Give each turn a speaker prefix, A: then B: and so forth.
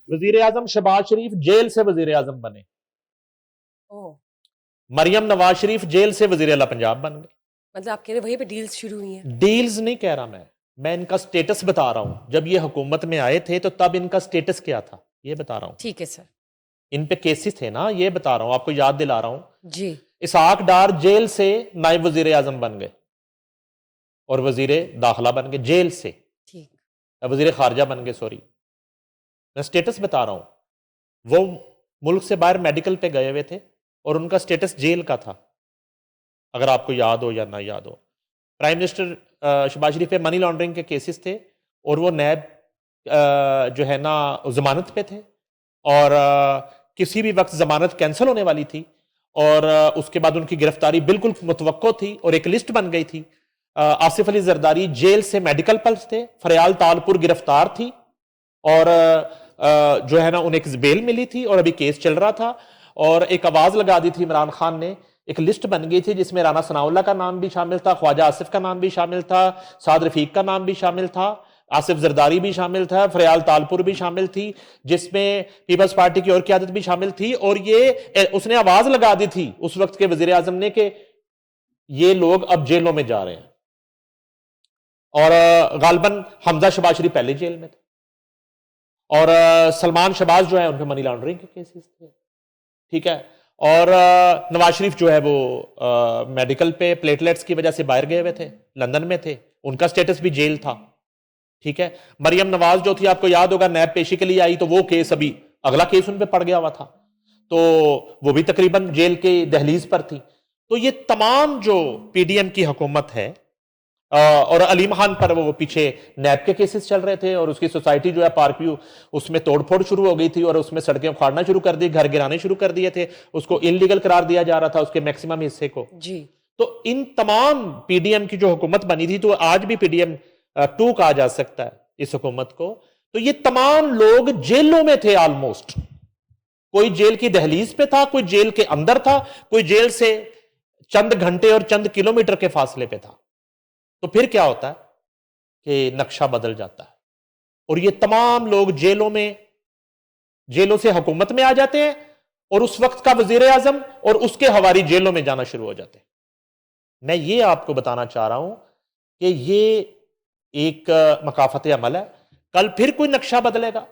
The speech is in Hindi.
A: वजीर आजम शहबाज शरीफ जेल से वजीर आजम बने। मरियम नवाज शरीफ जेल से वजीर आला पंजाब बन गए।
B: मतलब आप कह रहे वहीं पे डील्स शुरू हुई हैं?
A: डील्स नहीं कह रहा मैं इनका स्टेटस बता रहा हूं। जब ये हुकूमत में आए थे तो तब इनका स्टेटस क्या था ये बता रहा हूं।
B: ठीक है सर।
A: इन पे केसेस थे ना, ये बता रहा हूं, आपको याद दिला रहा हूं
B: जी।
A: इसहाक डार जेल से नायब वजीर आजम बन गए और वजीर दाखिला बन गए जेल से।
B: ठीक।
A: वजीर खारजा बन गए, सॉरी मैं स्टेटस बता रहा हूं। वो मुल्क से बाहर मेडिकल पे गए हुए थे और उनका स्टेटस जेल का था, अगर आपको याद हो या ना याद हो। प्राइम मिनिस्टर शहबाज शरीफ पे मनी लॉन्ड्रिंग के केसेस थे और वो नैब जो है ना जमानत पे थे और किसी भी वक्त जमानत कैंसिल होने वाली थी और उसके बाद उनकी गिरफ्तारी बिल्कुल मुतवक्को थी और एक लिस्ट बन गई थी। आसिफ अली जरदारी जेल से मेडिकल पर थे, फरियाल तालपुर गिरफ्तार थी और जो है ना उन्हें एक बेल मिली थी और अभी केस चल रहा था और एक आवाज लगा दी थी इमरान खान ने, एक लिस्ट बन गई थी जिसमें राना सनाउल्लाह का नाम भी शामिल था, ख्वाजा आसिफ का नाम भी शामिल था, साद रफीक का नाम भी शामिल था, आसिफ जरदारी भी शामिल था, फरियाल तालपुर भी शामिल थी, जिसमें पीपल्स पार्टी की और क्यादत भी शामिल थी। और ये उसने आवाज लगा दी थी उस वक्त के वजीर आजम ने कि ये लोग अब जेलों में जा रहे हैं और गालबन हमजा शहबाज शरीफ पहले जेल में थे और सलमान शहबाज जो है उनके मनी लॉन्ड्रिंग के केसेस थे, ठीक है। और नवाज शरीफ जो है वो मेडिकल पे प्लेटलेट्स की वजह से बाहर गए हुए थे, लंदन में थे, उनका स्टेटस भी जेल था, ठीक है। मरियम नवाज जो थी आपको याद होगा नैब पेशी के लिए आई तो वो केस अभी अगला केस उन पे पड़ गया हुआ था, तो वो भी तकरीबन जेल के दहलीज पर थी। तो ये तमाम जो पीडीएम की हुकूमत है और अलीम खान पर वो पीछे नैब के केसेस चल रहे थे और उसकी सोसाइटी जो है पार्क व्यू उसमें तोड़फोड़ शुरू हो गई थी और उसमें सड़कें उखाड़ना शुरू कर दी, घर गिराने शुरू कर दिए थे, उसको इलीगल करार दिया जा रहा था उसके मैक्सिमम हिस्से को
B: जी।
A: तो इन तमाम पीडीएम की जो हुकूमत बनी थी, तो आज भी पीडीएम 2 कहा जा सकता है इस हुकूमत को, तो ये तमाम लोग जेलों में थे ऑलमोस्ट। कोई जेल की दहलीज पे था, कोई जेल के अंदर था, कोई जेल से चंद घंटे और चंद किलोमीटर के फासले पे था। तो फिर क्या होता है कि नक्शा बदल जाता है और ये तमाम लोग जेलों से हुकूमत में आ जाते हैं और उस वक्त का वजीर आजम और उसके हवारी जेलों में जाना शुरू हो जाते हैं। मैं ये आपको बताना चाह रहा हूं कि ये एक मकाफत अमल है, कल फिर कोई नक्शा बदलेगा।